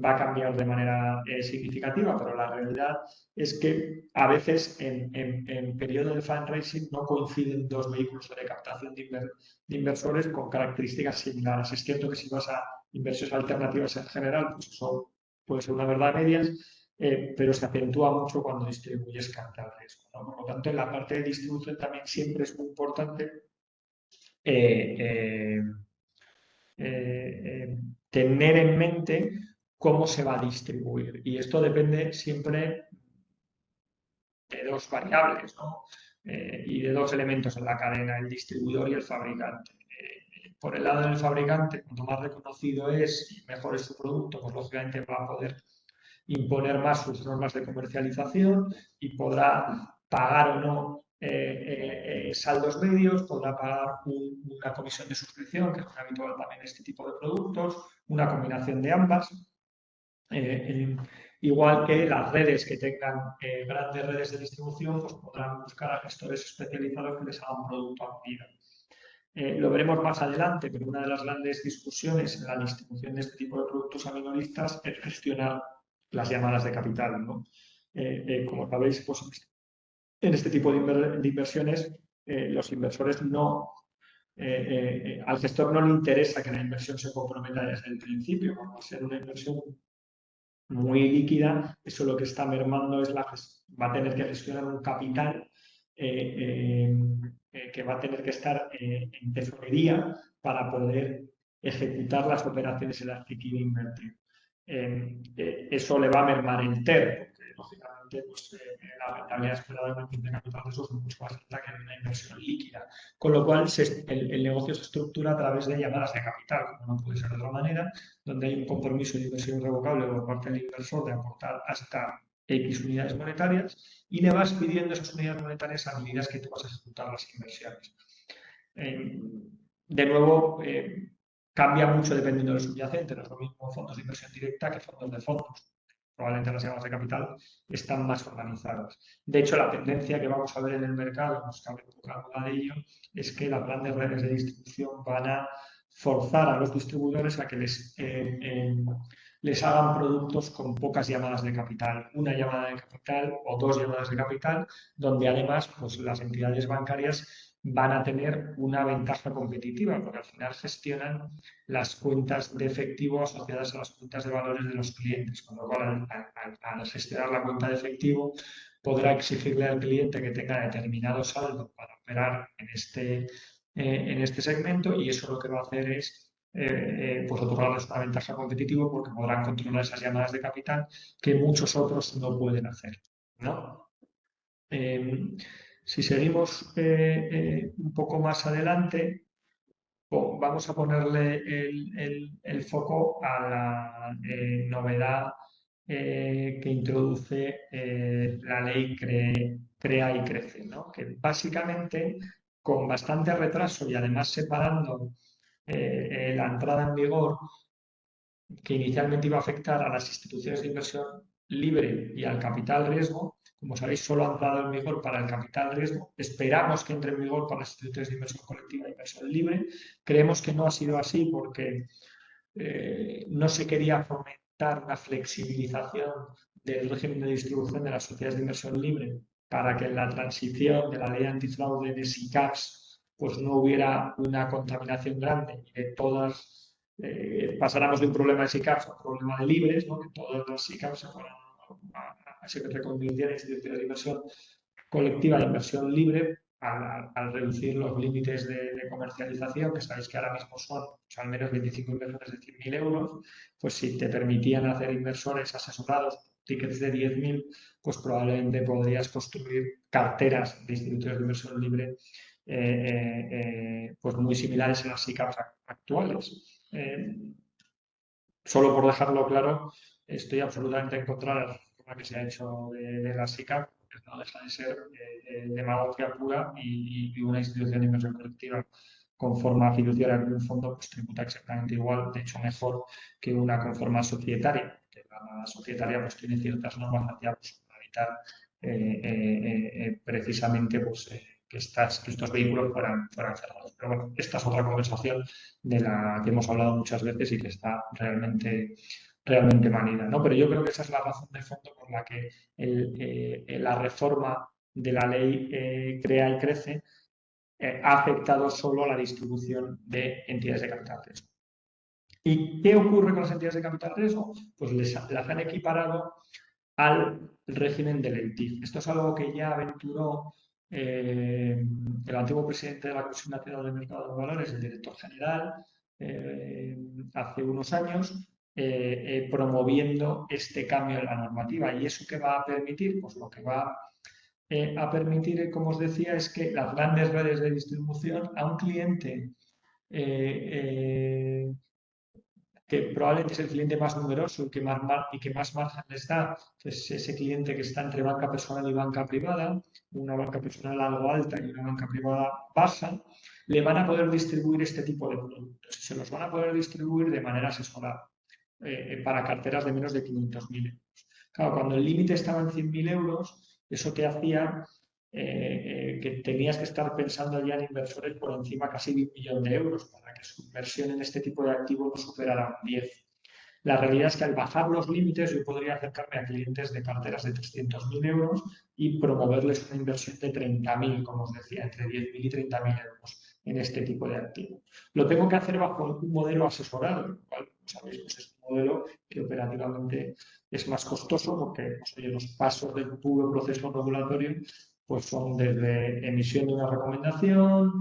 va a cambiar de manera significativa, pero la realidad es que a veces en periodo de fundraising no coinciden dos vehículos de captación de inversores con características similares. Es cierto que si vas a inversiones alternativas en general, pues eso puede ser una verdad a medias, pero se acentúa mucho cuando distribuyes capital riesgo, ¿no? Por lo tanto, en la parte de distribución también siempre es muy importante tener en mente cómo se va a distribuir. Y esto depende siempre de dos variables, ¿no? Y de dos elementos en la cadena, el distribuidor y el fabricante. Por el lado del fabricante, cuanto más reconocido es y mejor es su producto, pues lógicamente va a poder imponer más sus normas de comercialización y podrá pagar o no saldos medios, podrá pagar una comisión de suscripción, que es muy habitual también en este tipo de productos, una combinación de ambas. Igual que las redes que tengan grandes redes de distribución, pues podrán buscar a gestores especializados que les hagan producto a medida. Lo veremos más adelante, pero una de las grandes discusiones en la distribución de este tipo de productos a minoristas es gestionar las llamadas de capital, ¿no? Como sabéis, pues en este tipo de inversiones los inversores no, al gestor no le interesa que la inversión se comprometa desde el principio, porque al ser una inversión muy líquida, eso lo que está mermando es va a tener que gestionar un capital que va a tener que estar en tesorería para poder ejecutar las operaciones en las que quiere invertir. Eso le va a mermar el TER, porque lógicamente pues, la rentabilidad esperada de una inversión de capital riesgo es mucho más alta que en una inversión líquida. Con lo cual, el negocio se estructura a través de llamadas de capital, como no puede ser de otra manera, donde hay un compromiso de inversión irrevocable por parte del inversor de aportar hasta X unidades monetarias y le vas pidiendo esas unidades monetarias a medida que tú vas a ejecutar las inversiones. De nuevo, cambia mucho dependiendo del subyacente. No es lo mismo fondos de inversión directa que fondos de fondos. Probablemente las llamadas de capital están más organizadas. De hecho, la tendencia que vamos a ver en el mercado, nos cabe poca duda de ello, es que las grandes redes de distribución van a forzar a los distribuidores a que les hagan productos con pocas llamadas de capital, una llamada de capital o dos llamadas de capital, donde además pues, las entidades bancarias van a tener una ventaja competitiva, porque al final gestionan las cuentas de efectivo asociadas a las cuentas de valores de los clientes, con lo cual al gestionar la cuenta de efectivo podrá exigirle al cliente que tenga determinado saldo para operar en este segmento y eso lo que va a hacer es pues otorgarles una ventaja competitiva porque podrán controlar esas llamadas de capital que muchos otros no pueden hacer, ¿no? Si seguimos un poco más adelante, vamos a ponerle el foco a la novedad que introduce la ley CREA y CRECE, ¿no? Que básicamente, con bastante retraso y además separando la entrada en vigor que inicialmente iba a afectar a las instituciones de inversión libre y al capital riesgo, como sabéis, solo ha entrado en vigor para el capital riesgo. Esperamos que entre en vigor para las instituciones de inversión colectiva e inversión libre. Creemos que no ha sido así porque no se quería fomentar una flexibilización del régimen de distribución de las sociedades de inversión libre para que en la transición de la ley antifraude de SICAPs pues no hubiera una contaminación grande y de todas pasáramos de un problema de SICAPs a un problema de libres, ¿no? Que todas las SICAPs se reconvirtieran en instituciones de inversión colectiva de inversión libre al reducir los límites de comercialización, que sabéis que ahora mismo son al menos 25 inversores de 100.000 euros, pues si te permitían hacer inversores asesorados, tickets de 10.000, pues probablemente podrías construir carteras de institutos de inversión libre pues muy similares a las SICAPs actuales. Solo por dejarlo claro, estoy absolutamente en contra de la reforma que se ha hecho de la SICAP, que no deja de ser demagogia pura y una institución de inversión colectiva con forma fiduciaria de un fondo, pues tributa exactamente igual, de hecho mejor que una con forma societaria, que la societaria pues tiene ciertas normas pues, para evitar precisamente pues, que estos vehículos fueran cerrados. Pero bueno, esta es otra conversación de la que hemos hablado muchas veces y que está realmente manida, ¿no? Pero yo creo que esa es la razón de fondo por la que la reforma de la ley CREA y CRECE ha afectado solo a la distribución de entidades de capital riesgo. ¿Y qué ocurre con las entidades de capital riesgo? Pues las han equiparado al régimen del ELTIF. Esto es algo que ya aventuró el antiguo presidente de la Comisión Nacional del Mercado de Valores, el director general, hace unos años, promoviendo este cambio en la normativa. ¿Y eso qué va a permitir? Pues lo que va a permitir, como os decía, es que las grandes redes de distribución a un cliente que probablemente es el cliente más numeroso y que más margen les da, que es ese cliente que está entre banca personal y banca privada, una banca personal algo alta y una banca privada baja, le van a poder distribuir este tipo de productos. Se los van a poder distribuir de manera asesorada para carteras de menos de 500.000 euros. Claro, cuando el límite estaba en 100.000 euros, eso te hacía que tenías que estar pensando ya en inversores por encima casi de 1 millón de euros para que su inversión en este tipo de activos no superara un 10. La realidad es que al bajar los límites yo podría acercarme a clientes de carteras de 300.000 euros y promoverles una inversión de 30.000, como os decía, entre 10.000 y 30.000 euros en este tipo de activos. Lo tengo que hacer bajo un modelo asesorado, lo cual, como sabéis, pues es un modelo que operativamente es más costoso porque pues, oye, los pasos del puro proceso regulatorio pues son desde emisión de una recomendación,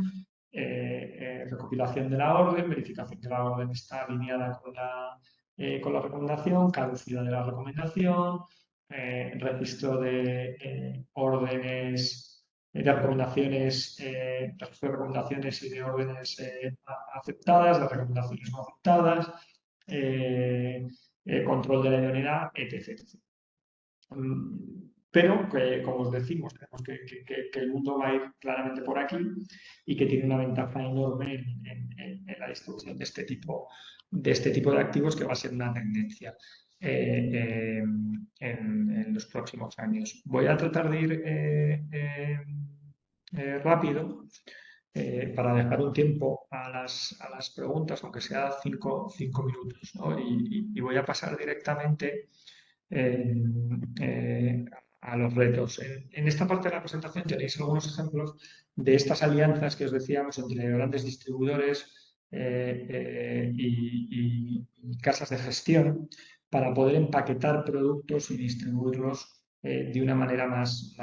recopilación de la orden, verificación que la orden está alineada con la recomendación, caducidad de la recomendación, registro de órdenes, de recomendaciones, registro de recomendaciones y de órdenes aceptadas, de recomendaciones no aceptadas, control de la idoneidad, etc. Pero, como os decimos, creemos que el mundo va a ir claramente por aquí y que tiene una ventaja enorme en la distribución de este tipo de activos, que va a ser una tendencia en los próximos años. Voy a tratar de ir rápido para dejar un tiempo a las preguntas, aunque sea 5 minutos, ¿no? Y voy a pasar directamente eh, a los retos. En esta parte de la presentación tenéis algunos ejemplos de estas alianzas que os decíamos entre grandes distribuidores y casas de gestión para poder empaquetar productos y distribuirlos de una manera más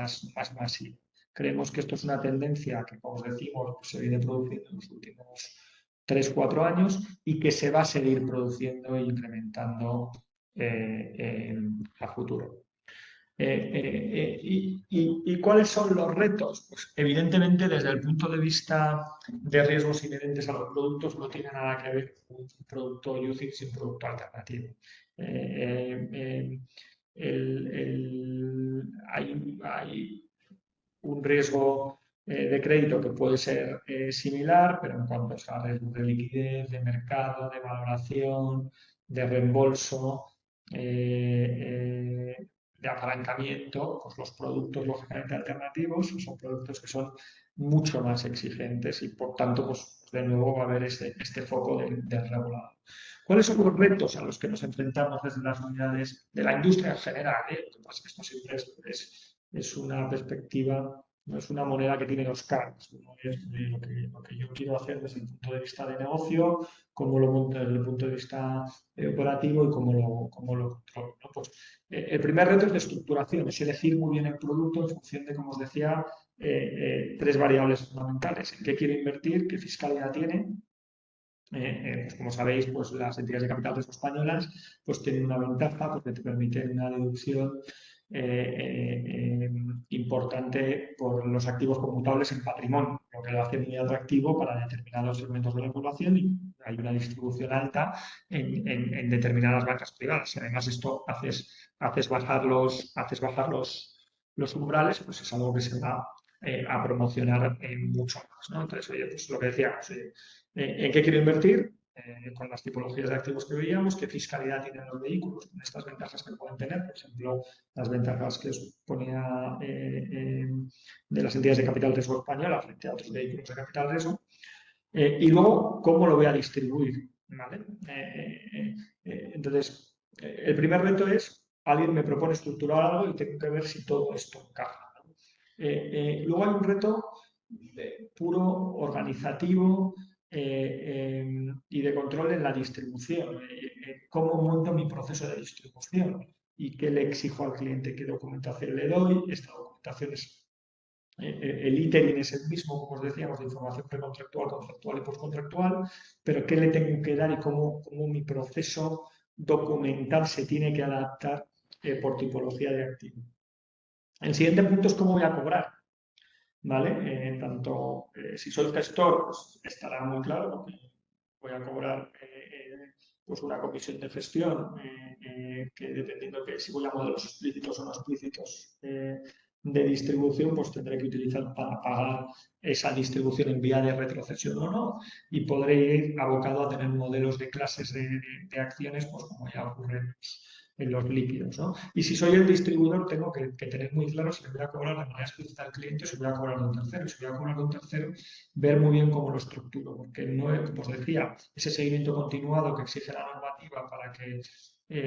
masiva. Creemos que esto es una tendencia que, como os decimos, pues, se viene produciendo en los últimos 3 o 4 años y que se va a seguir produciendo e incrementando a futuro. ¿Y cuáles son los retos? Pues evidentemente desde el punto de vista de riesgos inherentes a los productos no tiene nada que ver con un producto UCITS sin producto alternativo. Hay un riesgo de crédito que puede ser similar, pero en cuanto a riesgos de liquidez, de mercado, de valoración, de reembolso, de apalancamiento, pues los productos lógicamente alternativos son productos que son mucho más exigentes y por tanto, pues de nuevo va a haber este foco del regulador. ¿Cuáles son los retos a los que nos enfrentamos desde las unidades de la industria en general? Lo que pasa es que esto siempre es una perspectiva, no es una moneda que tiene dos caras. Uno es lo que yo quiero hacer desde el punto de vista de negocio, cómo lo monto desde el punto de vista operativo y cómo lo controlo, ¿no? Pues, el primer reto es de estructuración, es elegir muy bien el producto en función de, como os decía, 3 variables fundamentales. ¿En qué quiero invertir? ¿Qué fiscalidad tiene? Pues como sabéis, pues las entidades de capital riesgo españolas pues tienen una ventaja porque te permiten una deducción importante por los activos computables en patrimonio, lo que lo hace muy atractivo para determinados segmentos de la población y hay una distribución alta en determinadas bancas privadas. Si además esto haces bajar los umbrales, pues es algo que se va a promocionar mucho más, ¿no? Entonces, oye, pues lo que decíamos, ¿en qué quiero invertir? Con las tipologías de activos que veíamos, qué fiscalidad tienen los vehículos, con estas ventajas que pueden tener, por ejemplo, las ventajas que os ponía de las entidades de capital riesgo española frente a otros vehículos de capital riesgo, y luego cómo lo voy a distribuir, ¿vale? Entonces, el primer reto es, alguien me propone estructurar algo y tengo que ver si todo esto encaja, ¿no? Luego hay un reto puro organizativo y de control en la distribución. ¿Cómo monto mi proceso de distribución? ¿Y qué le exijo al cliente? ¿Qué documentación le doy? Esta documentación es el ITERIN es el mismo, como os decíamos, de información precontractual, contractual y postcontractual, pero ¿qué le tengo que dar y cómo mi proceso documental se tiene que adaptar por tipología de activo? El siguiente punto es cómo voy a cobrar, ¿vale? Si soy gestor, pues estará muy claro que voy a cobrar pues una comisión de gestión que dependiendo que si voy a modelos explícitos o no explícitos de distribución, pues tendré que utilizar para pagar esa distribución en vía de retrocesión o no, y podré ir abocado a tener modelos de clases de acciones, pues como ya ocurre en los líquidos, ¿no? Y si soy el distribuidor, tengo que tener muy claro si le voy a cobrar de manera explícita al cliente o si voy a cobrar a un tercero. Y si voy a cobrar a un tercero, ver muy bien cómo lo estructuro, porque no es, como os decía, ese seguimiento continuado que exige la normativa para que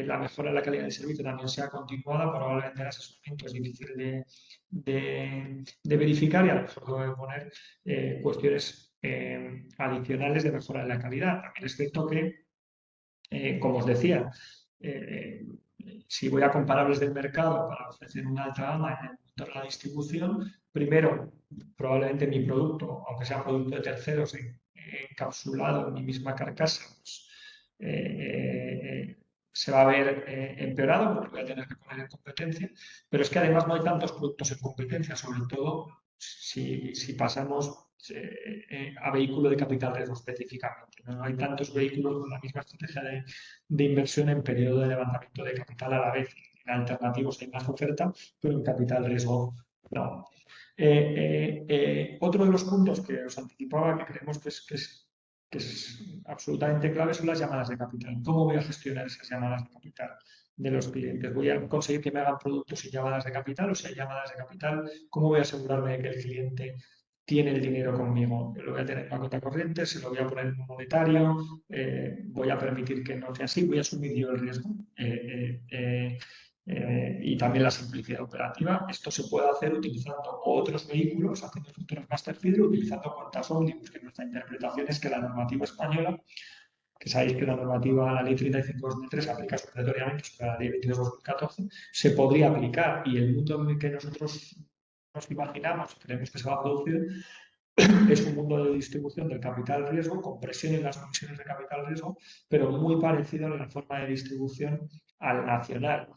la mejora de la calidad del servicio también sea continuada, probablemente en asesoramiento es difícil de verificar y a lo mejor debo poner cuestiones adicionales de mejora de la calidad. También es cierto que, como os decía, si voy a comparables del mercado para ofrecer una alta gama en el sector de la distribución, primero, probablemente mi producto, aunque sea producto de terceros, encapsulado en mi misma carcasa, pues, se va a ver empeorado porque voy a tener que poner en competencia, pero es que además no hay tantos productos en competencia, sobre todo si pasamos a vehículo de capital riesgo específicamente. No hay tantos vehículos con la misma estrategia de inversión en periodo de levantamiento de capital a la vez. En alternativos hay más oferta, pero en capital riesgo no. Otro de los puntos que os anticipaba que creemos que es absolutamente clave son las llamadas de capital. ¿Cómo voy a gestionar esas llamadas de capital de los clientes? ¿Voy a conseguir que me hagan productos y llamadas de capital? O si hay llamadas de capital, ¿cómo voy a asegurarme de que el cliente tiene el dinero conmigo? Lo voy a tener en una cuenta corriente, se lo voy a poner en un monetario, voy a permitir que no sea así, voy a asumir yo el riesgo. Y también la simplicidad operativa. Esto se puede hacer utilizando otros vehículos, haciendo estructuras master feeder, utilizando cuentas ómnibus, que nuestra interpretación es que la normativa española, que sabéis que la normativa, la ley 35/2003, aplica supletoriamente sobre la ley 22/2014, se podría aplicar y el mundo en el que nosotros nos imaginamos, creemos que se va a producir, es un mundo de distribución del capital riesgo, con presión en las comisiones de capital riesgo, pero muy parecido a la forma de distribución al nacional.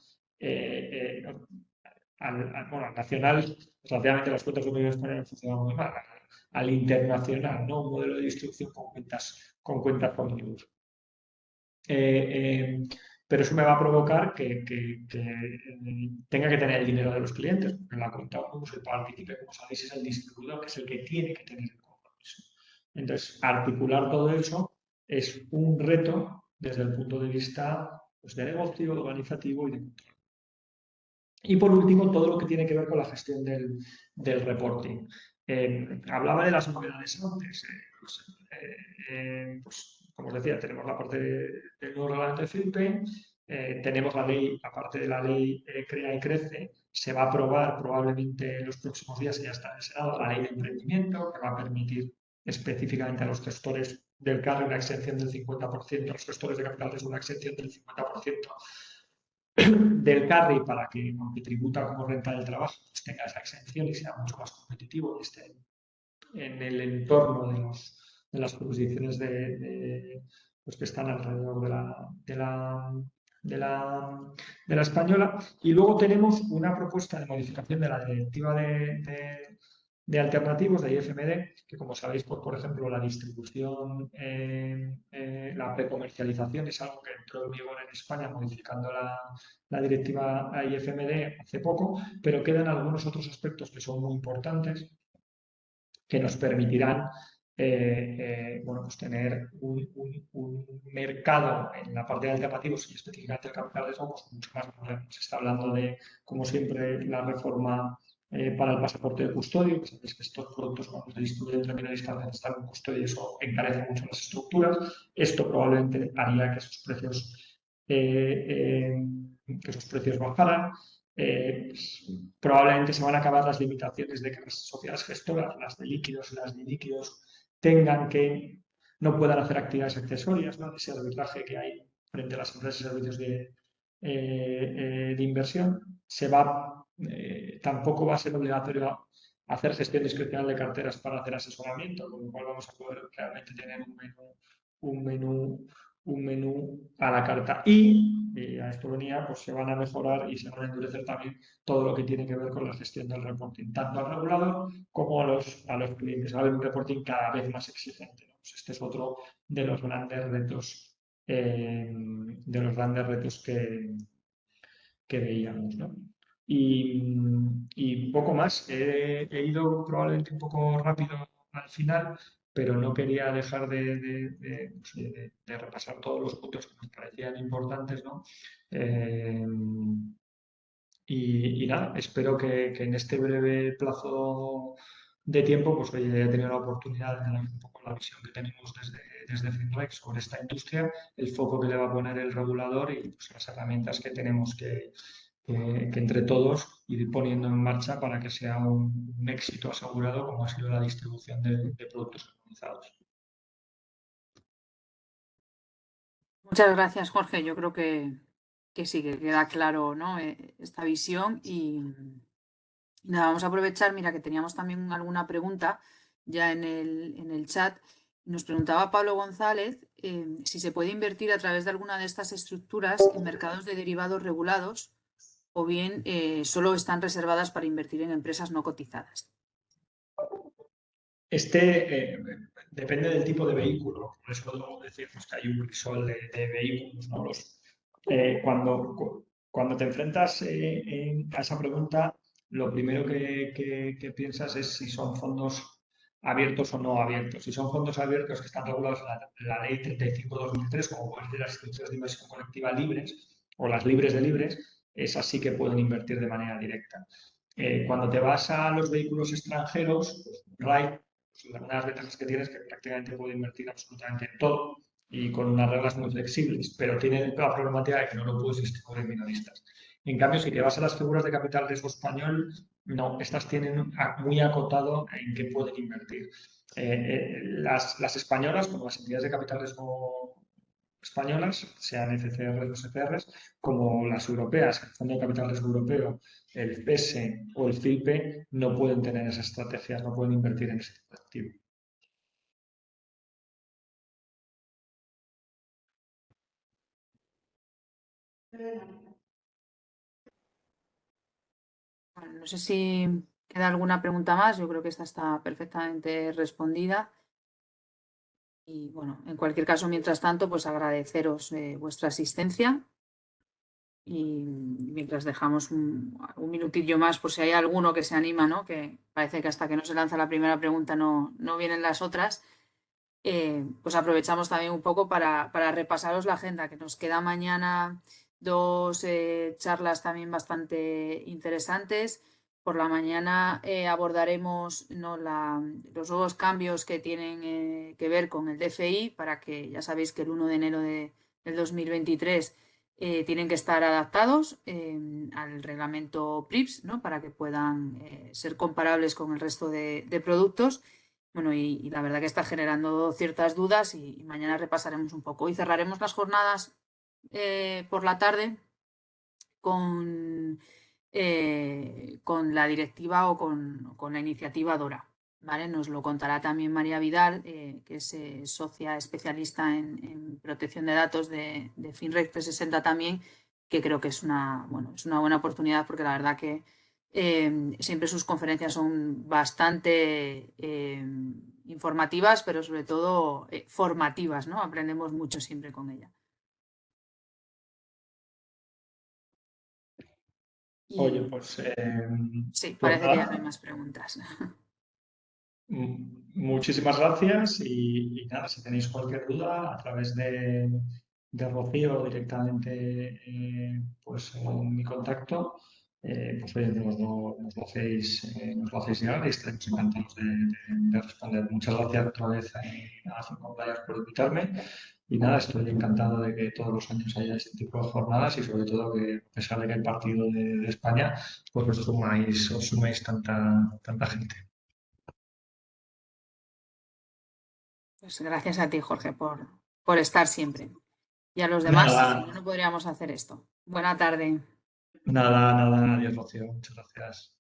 Al nacional, desgraciadamente las cuentas de Unión Española funcionan muy mal, al internacional, ¿no? Un modelo de distribución con cuentas ómnibus. Pero eso me va a provocar que tenga que tener el dinero de los clientes, porque en la cuenta ómnibus el partícipe, como sabéis, es el distribuidor, que es el que tiene que tener el compromiso. Entonces, articular todo eso es un reto desde el punto de vista pues, de negocio, organizativo y de control. Y por último, todo lo que tiene que ver con la gestión del reporting. Hablaba de las novedades antes. Pues, como os decía, tenemos la parte del nuevo reglamento de FinPay, tenemos la ley, aparte de la ley Crea y Crece, se va a aprobar probablemente en los próximos días, ya está en el Senado, la ley de emprendimiento, que va a permitir específicamente a los gestores del carry una exención del 50%, a los gestores de capital riesgo una exención del 50% del carry para que, aunque tributa como renta del trabajo, pues tenga esa exención y sea mucho más competitivo y esté en el entorno de las jurisdicciones pues que están alrededor de la española. Y luego tenemos una propuesta de modificación de la directiva de alternativos de IFMD, que como sabéis, pues, por ejemplo, la distribución, la precomercialización es algo que entró en vigor en España modificando la directiva IFMD hace poco, pero quedan algunos otros aspectos que son muy importantes que nos permitirán bueno, pues tener un mercado en la parte de alternativos y específicamente el capital de riesgo pues mucho más moderno. Se está hablando de, como siempre, la reforma para el pasaporte de custodio, que sabéis que estos productos cuando se distribuyen en minoristas necesitan un custodio y eso encarece mucho las estructuras. Esto probablemente haría que esos precios bajaran. Probablemente se van a acabar las limitaciones de que las sociedades gestoras, las de líquidos y las de líquidos, no puedan hacer actividades accesorias, ¿no? Ese arbitraje que hay frente a las empresas y servicios de inversión. Tampoco va a ser obligatorio hacer gestión discrecional de carteras para hacer asesoramiento, con lo cual vamos a poder realmente tener un menú a la carta. Y a esto venía, pues se van a mejorar y se van a endurecer también todo lo que tiene que ver con la gestión del reporting, tanto al regulador como a los clientes. Va a haber un reporting cada vez más exigente, ¿no? Pues este es otro de los grandes retos, que veíamos, ¿no? Y poco más. He ido probablemente un poco rápido al final, pero no quería dejar de repasar todos los puntos que nos parecían importantes, ¿no? Y nada, espero que en este breve plazo de tiempo, pues oye, haya tenido la oportunidad de dar un poco la visión que tenemos desde FinRex sobre esta industria, el foco que le va a poner el regulador y pues, las herramientas que tenemos que entre todos ir poniendo en marcha para que sea un éxito asegurado como ha sido la distribución de productos organizados. Muchas gracias, Jorge. Yo creo que sí, que queda claro, ¿no? Esta visión Y nada, vamos a aprovechar, mira que teníamos también alguna pregunta ya en el chat. Nos preguntaba Pablo González si se puede invertir a través de alguna de estas estructuras en mercados de derivados regulados o bien solo están reservadas para invertir en empresas no cotizadas. Depende del tipo de vehículo, por eso decimos que hay un crisol de vehículos, ¿no? Cuando te enfrentas a esa pregunta, lo primero que piensas es si son fondos abiertos o no abiertos. Si son fondos abiertos que están regulados en la Ley 35/2003, como pueden ser las instituciones de inversión colectiva libres o las libres de libres, esas sí que pueden invertir de manera directa. Cuando te vas a los vehículos extranjeros, pues, RAI, unas ventajas que tienes que prácticamente puede invertir absolutamente en todo y con unas reglas muy flexibles, pero tiene la problemática de que no lo puedes distribuir en minoristas. En cambio, si te vas a las figuras de capital riesgo español, no, estas tienen muy acotado en qué pueden invertir. Las españolas, como las entidades de capital riesgo españolas, sean FCR o SCRs, como las europeas, el Fondo de Capital Riesgo Europeo, el PESE o el FILPE, no pueden tener esas estrategias, no pueden invertir en ese tipo de activo. Bueno, no sé si queda alguna pregunta más. Yo creo que esta está perfectamente respondida. Y bueno, en cualquier caso, mientras tanto, pues agradeceros vuestra asistencia. Y mientras dejamos un minutillo más por si hay alguno que se anima, ¿no? Que parece que hasta que no se lanza la primera pregunta no vienen las otras. Pues aprovechamos también un poco para repasaros la agenda, que nos queda mañana dos charlas también bastante interesantes. Por la mañana abordaremos, ¿no? Los nuevos cambios que tienen que ver con el DFI, para que ya sabéis que el 1 de enero del 2023 tienen que estar adaptados al reglamento PRIPS, ¿no? Para que puedan ser comparables con el resto de productos. Bueno, y la verdad que está generando ciertas dudas y mañana repasaremos un poco. Y cerraremos las jornadas por la tarde con, con la directiva o con la iniciativa DORA. ¿Vale? Nos lo contará también María Vidal, que es socia especialista en protección de datos de FinRec 360 también, que creo que es es una buena oportunidad porque la verdad que siempre sus conferencias son bastante informativas, pero sobre todo formativas, ¿no? Aprendemos mucho siempre con ella. Oye, Y pues, sí, pues parece que ya no hay nada, más preguntas. muchísimas gracias y nada, si tenéis cualquier duda a través de Rocío directamente, pues en mi contacto, pues oye, nos lo hacéis llegar y estaremos encantados de responder. Muchas gracias otra vez a Cinco Playas por invitarme y nada, estoy encantado de que todos los años haya este tipo de jornadas y sobre todo que a pesar de que hay partido de España, pues os sumáis tanta gente. Pues gracias a ti, Jorge, por estar siempre. Y a los demás, Nada, si no, no podríamos hacer esto. Buena tarde. nada, adiós, Rocío, muchas gracias.